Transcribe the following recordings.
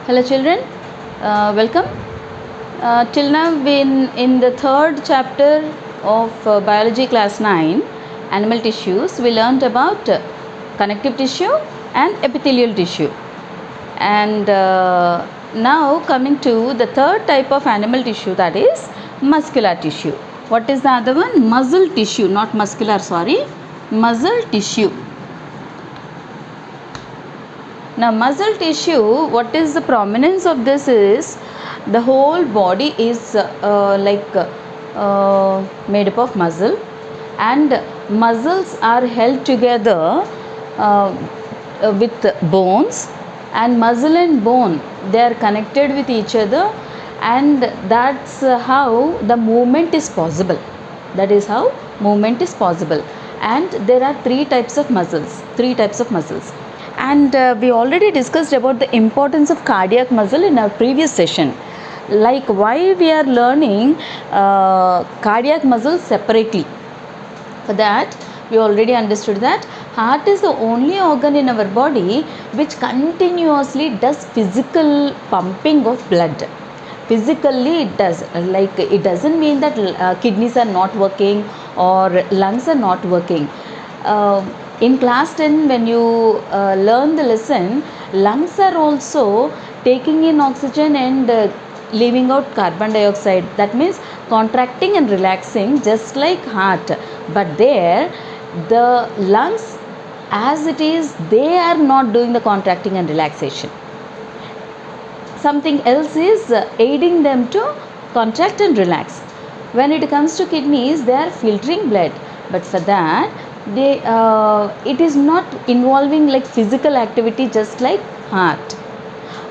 Hello children, welcome. Till now in the third chapter of biology class 9, animal tissues, we learnt about connective tissue and epithelial tissue. And now coming to the third type of animal tissue, that is muscular tissue. What is the other one? Muscle tissue, not muscular, sorry, muscle tissue. Now muscle tissue, what is the prominence of this is the whole body is made up of muscle, and muscles are held together with bones, and muscle and bone, they are connected with each other, and that's how the movement is possible. That is how movement is possible. And there are three types of muscles. And we already discussed about the importance of cardiac muscle in our previous session, like why we are learning cardiac muscle separately. For that, we already understood that heart is the only organ in our body which continuously does physical pumping of blood. Physically it does, like it doesn't mean that kidneys are not working or lungs are not working. In class 10, when you learn the lesson, lungs are also taking in oxygen and leaving out carbon dioxide. That means contracting and relaxing just like heart. But there, the lungs, as it is, they are not doing the contracting and relaxation. Something else is aiding them to contract and relax. When it comes to kidneys, they are filtering blood, but for that it is not involving like physical activity just like heart.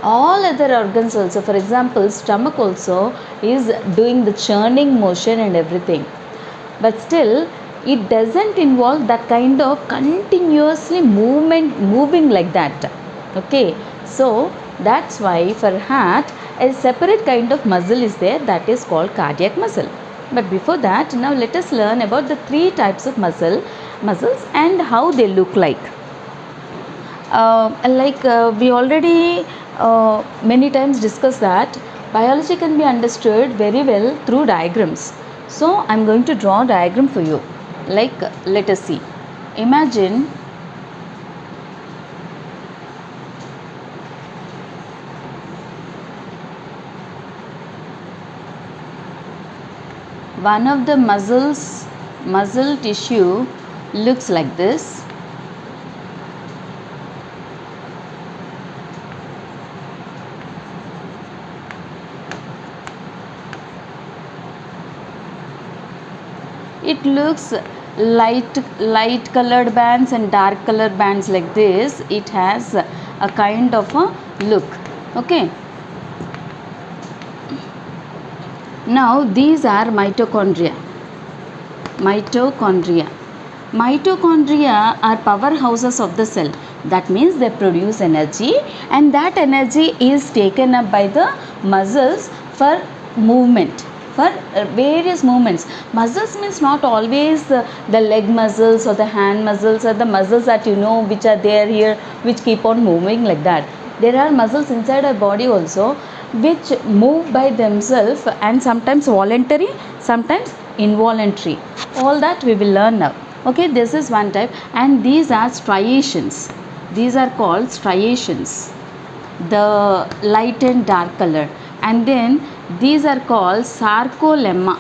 All other organs also, for example stomach also is doing the churning motion and everything, but still it doesn't involve that kind of continuously moving like that. Okay, so that's why for heart a separate kind of muscle is there, that is called cardiac muscle. But before that, now let us learn about the three types of muscles and how they look like. We already many times discussed that biology can be understood very well through diagrams. So I am going to draw a diagram for you. Like, let us see. Imagine one of the muscle tissue looks like this. It looks light colored bands and dark colored bands like this. It has a kind of a look. Okay. Now these are mitochondria. Mitochondria are powerhouses of the cell. That means they produce energy, and that energy is taken up by the muscles for movement, for various movements. Muscles means not always the leg muscles or the hand muscles or the muscles that you know which are there here, which keep on moving like that. There are muscles inside our body also which move by themselves, and sometimes voluntary, sometimes involuntary. All that we will learn now. Okay, this is one type, and these are striations. These are called striations, the light and dark color. And then these are called sarcolemma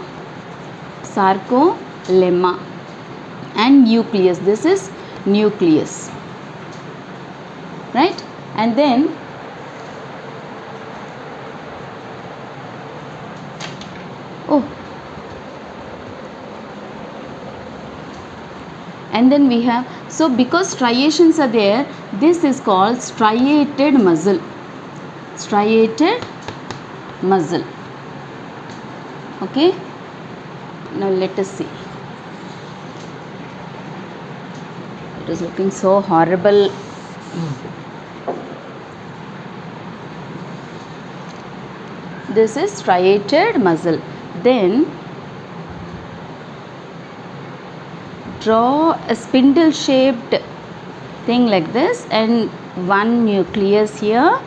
and nucleus. This is nucleus, right? And then we have, so because striations are there, this is called striated muscle. Okay, now let us see. It is looking so horrible. This is striated muscle. Then draw a spindle shaped thing like this, and one nucleus here,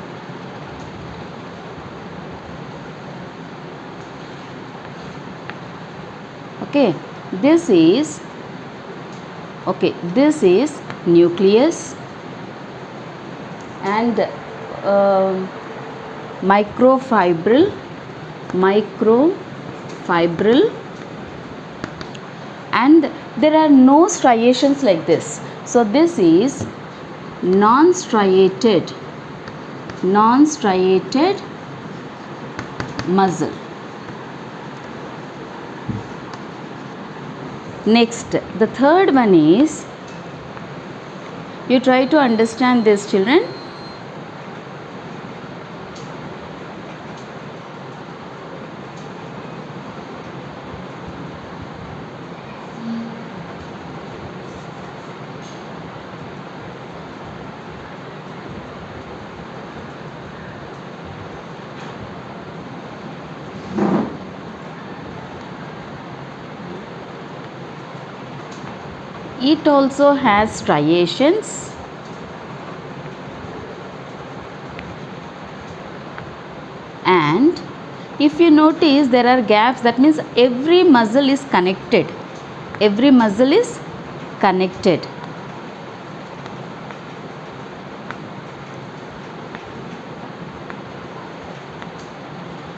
Okay, this is nucleus, and microfibril, and there are no striations like this. So this is non-striated muscle. Next, the third one is, you try to understand this, children. It also has striations, and if you notice, there are gaps. That means every muscle is connected.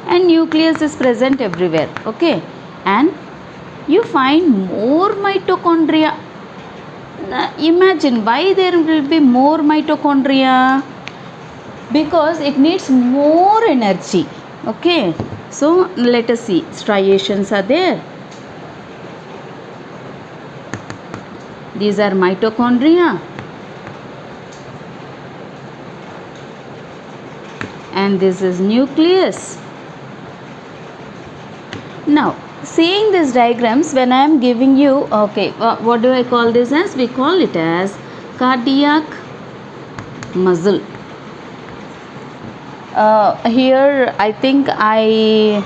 And nucleus is present everywhere. Okay, and you find more mitochondria. Imagine why there will be more mitochondria, because it needs more energy. Okay, so let us see, striations are there. These are mitochondria, and this is nucleus. Now, seeing these diagrams, when I am giving you, okay, what do I call this as? We call it as cardiac muscle. Here I think I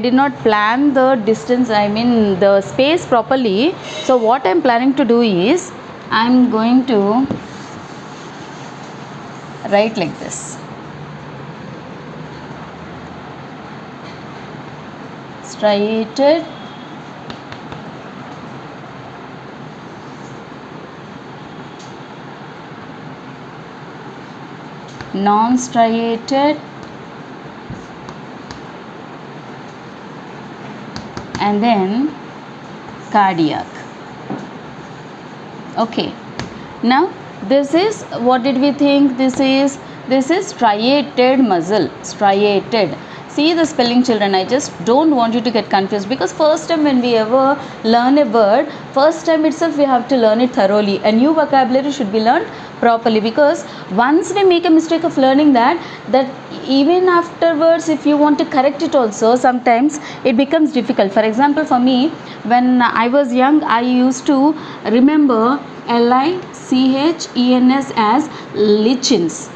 did not plan the distance, I mean the space properly. So what I am planning to do is, I am going to write like this. Striated non-striated and then cardiac. Okay, now this is, what did we think? This is striated muscle. Striated. See the spelling, children. I just don't want you to get confused, because first time when we ever learn a word, first time itself we have to learn it thoroughly. A new vocabulary should be learned properly, because once we make a mistake of learning that even afterwards, if you want to correct it also, sometimes it becomes difficult. For example, for me, when I was young, I used to remember lichens as lichens.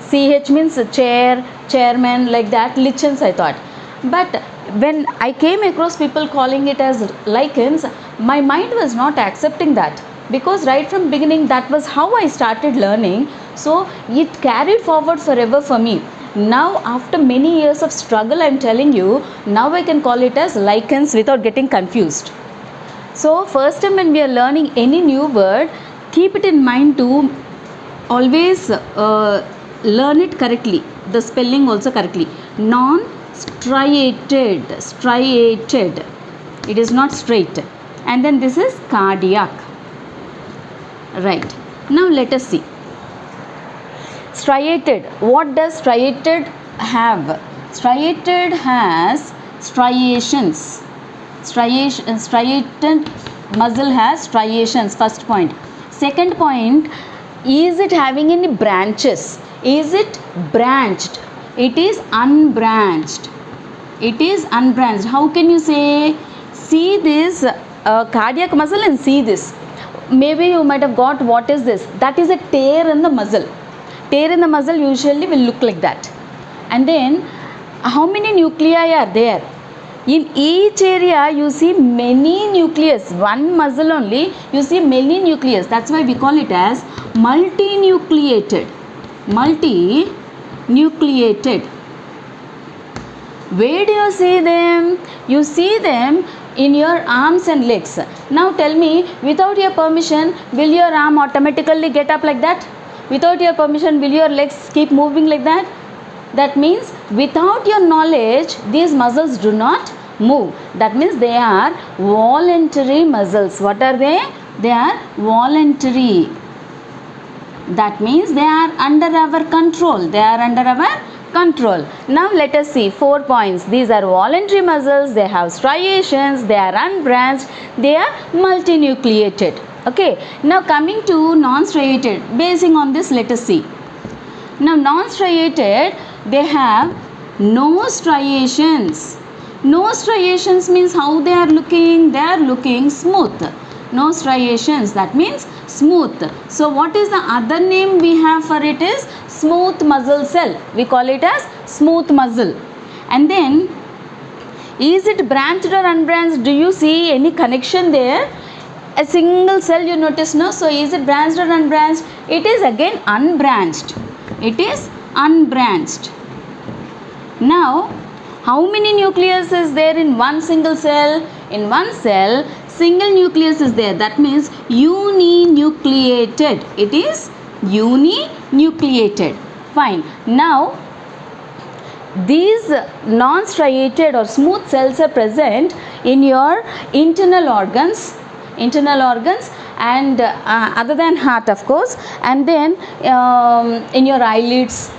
CH means chair, chairman, like that, lichens I thought. But when I came across people calling it as lichens, my mind was not accepting that, because right from beginning that was how I started learning. So it carried forward forever for me. Now after many years of struggle, I am telling you, now I can call it as lichens without getting confused. So first time when we are learning any new word, keep it in mind to always learn it correctly, the spelling also correctly. Non-striated, it is not straight. And then this is cardiac. Right, now let us see. Striated, what does striated have? Striated has striations. Striated muscle has striations, first point. Second point, is it having any branches? Is it branched? It is unbranched. How can you say? See this cardiac muscle and see this. Maybe you might have got, what is this? That is a tear in the muscle. Tear in the muscle usually will look like that. And then how many nuclei are there? In each area you see many nucleus. One muscle only, you see many nucleus. That's why we call it as multinucleated. Where do you see them? You see them in your arms and legs. Now tell me, without your permission, will your arm automatically get up like that? Without your permission, will your legs keep moving like that? That means without your knowledge, these muscles do not move. That means they are voluntary muscles. What are they? They are voluntary. That means they are under our control. They are under our control. Now let us see 4 points. These are voluntary muscles. They have striations. They are unbranched. They are multinucleated. Okay. Now coming to non-striated. Basing on this, let us see. Now non-striated, they have no striations. No striations means how they are looking? They are looking smooth. No striations, that means smooth. So what is the other name we have for it is smooth muscle cell. We call it as smooth muscle. And then, is it branched or unbranched? Do you see any connection there? A single cell you notice, no? So is it branched or unbranched? It is again unbranched. It is unbranched. Now, how many nucleus is there in one single cell? In one cell, single nucleus is there. That means uninucleated. It is uninucleated. Fine. Now, these non-striated or smooth cells are present in your internal organs and other than heart, of course, and then in your eyelids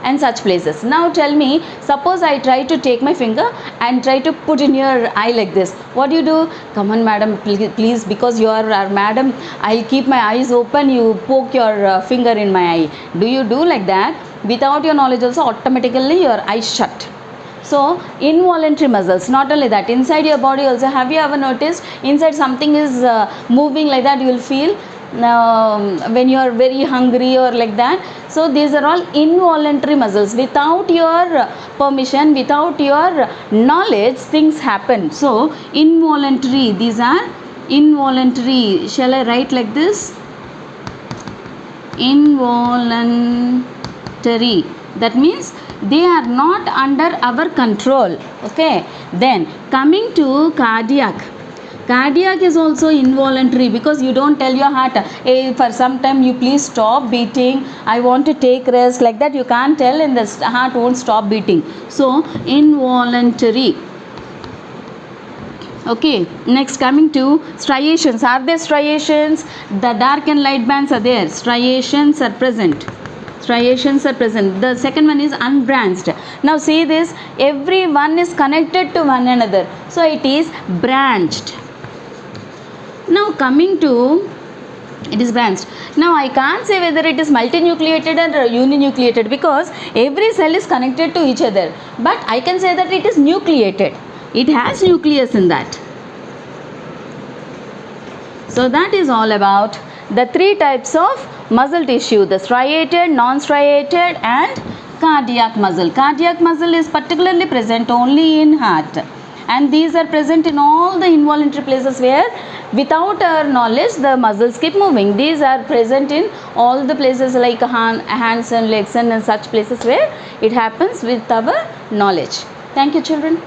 and such places. Now tell me, suppose I try to take my finger and try to put in your eye like this. What do you do? Come on madam, please, because you are our madam, I'll keep my eyes open, you poke your finger in my eye. Do you do like that? Without your knowledge also, automatically your eyes shut. So involuntary muscles, not only that, inside your body also, have you ever noticed inside something is moving like that? You will feel when you are very hungry or like that. So these are all involuntary muscles. Without your permission, without your knowledge, things happen. So involuntary, these are involuntary. Shall I write like this? Involuntary. That means they are not under our control. Okay. Then coming to cardiac. Cardiac is also involuntary, because you don't tell your heart, hey, for some time you please stop beating, I want to take rest, like that you can't tell and the heart won't stop beating. So involuntary. Okay, next coming to striations. Are there striations? The dark and light bands are there. Striations are present. Striations are present. The second one is unbranched. Now see this, every one is connected to one another. So it is branched. Now coming to, it is branched. Now I can't say whether it is multinucleated or uninucleated, because every cell is connected to each other. But I can say that it is nucleated. It has nucleus in that. So that is all about the three types of muscle tissue: the striated, non-striated and cardiac muscle. Cardiac muscle is particularly present only in heart, and these are present in all the involuntary places where without our knowledge the muscles keep moving. These are present in all the places like hands and legs and such places where it happens with our knowledge. Thank you children.